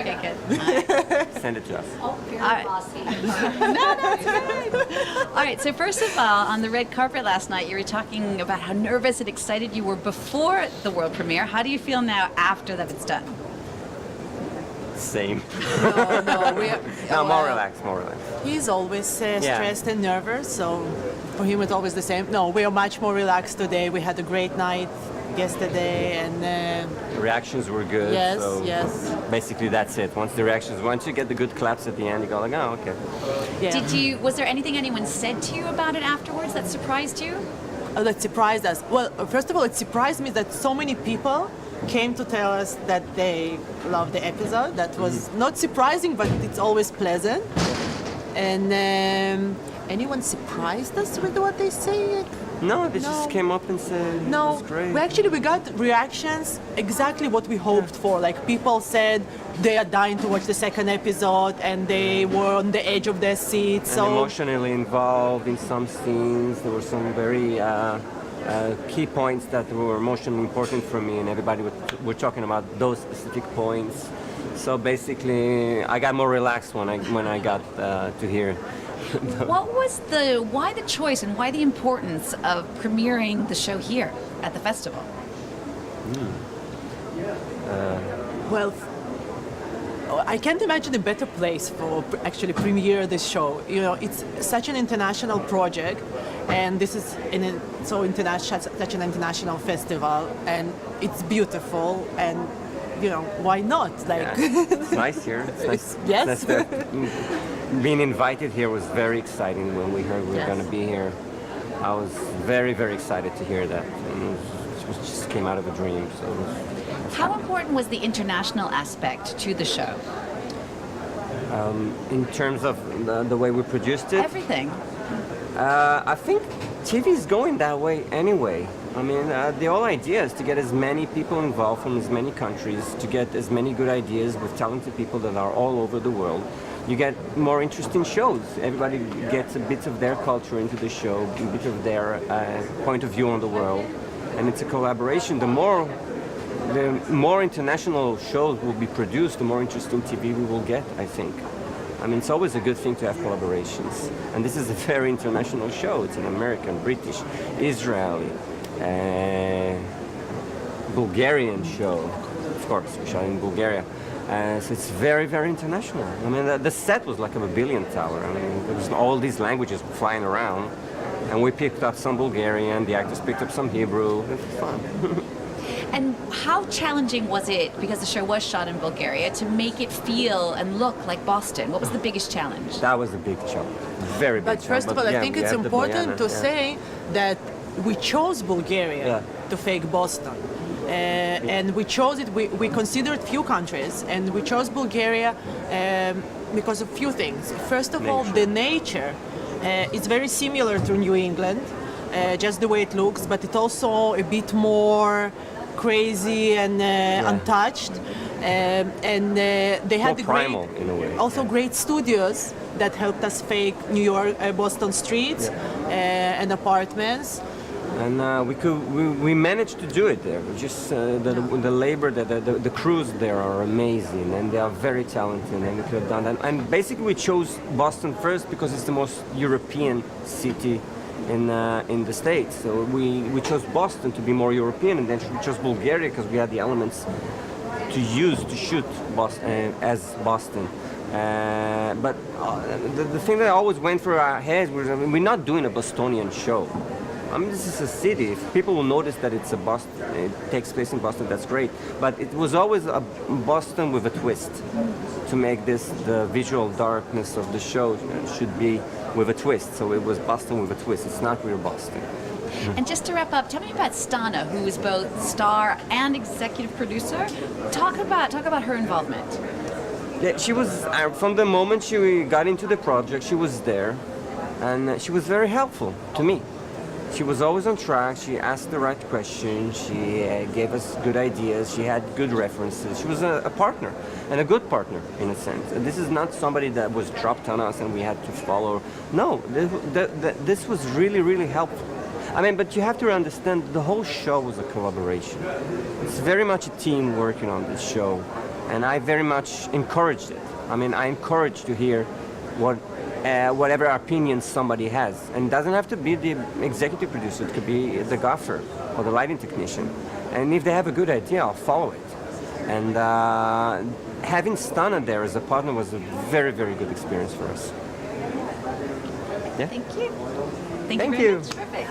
Okay, good. Send it to us. Oh, very All right. bossy. No, that's good. All right, so first of all, on the red carpet last night, you were talking about how nervous and excited you were before the world premiere. How do you feel now after that it's done? Same. No, No, more relaxed, more relaxed. He's always stressed and nervous, so for him it's always the same. No, we are much more relaxed today. We had a great night yesterday, and The reactions were good. Yes, so yes. Basically, that's it. Once you get the good claps at the end, you go like, oh, okay. yeah. Was there anything anyone said to you about it afterwards that surprised you? That surprised us. Well, first of all, it surprised me that so many people came to tell us that they loved the episode. That was not surprising, but it's always pleasant. And anyone surprised us with what they say? No, they No. just came up and said, No, it's great. we got reactions exactly what we hoped for. Like people said they are dying to watch the second episode and they were on the edge of their seats. And emotionally involved in some scenes. There were some very key points that were emotionally important for me, and everybody were talking about those specific points. So basically, I got more relaxed when I got to hear. Why the choice and why the importance of premiering the show here at the festival? Well, I can't imagine a better place for actually premiere this show. You know, it's such an international project, and this is such an international festival, and it's beautiful, and you know, why not? Like, It's nice here. It's nice. Yes. It's nice being invited here was very exciting when we heard we were Yes. going to be here. I was very, very excited to hear that. And it just came out of a dream. So it was How important was the international aspect to the show? in terms of the way we produced it, Everything. I think TV is going that way anyway. I mean, the whole idea is to get as many people involved from as many countries, to get as many good ideas with talented people that are all over the world. You get more interesting shows. Everybody gets a bit of their culture into the show, a bit of their point of view on the world, and it's a collaboration. The more international shows will be produced, the more interesting TV we will get, I think. I mean, it's always a good thing to have collaborations. And this is a very international show. It's an American, British, Israeli, Bulgarian show. Of course, we shot in Bulgaria. So it's very, very international. I mean, the set was like a billion tower. I mean, there was all these languages flying around. And we picked up some Bulgarian, the actors picked up some Hebrew. It was fun. And how challenging was it, because the show was shot in Bulgaria, to make it feel and look like Boston? What was the biggest challenge? That was a big challenge. Very big but challenge. first of all, I yeah, think we it's had the important Bojana, to yeah. say that we chose Bulgaria Yeah. to fake Boston. And we chose it, we considered few countries, and we chose Bulgaria because of few things. First of all, the nature is very similar to New England, just the way it looks, but it's also a bit more crazy and untouched. They had More primal, in a way. also great studios that helped us fake New York, Boston streets and apartments. And we managed to do it there. Just the labor, the crews there are amazing, and they are very talented, and we could have done that. And basically, we chose Boston first because it's the most European city in the States. So we chose Boston to be more European, and then we chose Bulgaria because we had the elements to use to shoot as Boston. But the thing that always went through our heads was, I mean, we're not doing a Bostonian show. I mean, this is a city. If people will notice that it's a Boston, it takes place in Boston, that's great. But it was always a Boston with a twist to make this the visual darkness of the show should be with a twist. So it was Boston with a twist. It's not real Boston. And just to wrap up, tell me about Stana, who is both star and executive producer. Talk about her involvement. Yeah, she was from the moment she got into the project, she was there, and she was very helpful to me. She was always on track. She asked the right questions. She gave us good ideas. She had good references. She was a partner, and a good partner in a sense. And this is not somebody that was dropped on us and we had to follow. No, this was really, really helpful. I mean, but you have to understand the whole show was a collaboration. It's very much a team working on this show. and I very much encouraged it. I mean, I encourage to hear whatever opinions somebody has, and it doesn't have to be the executive producer. It could be the gaffer or the lighting technician. And if they have a good idea, I'll follow it. And having Stana there as a partner was a very, very good experience for us. Yeah. Thank you. Thank Thank you very you. much. Perfect.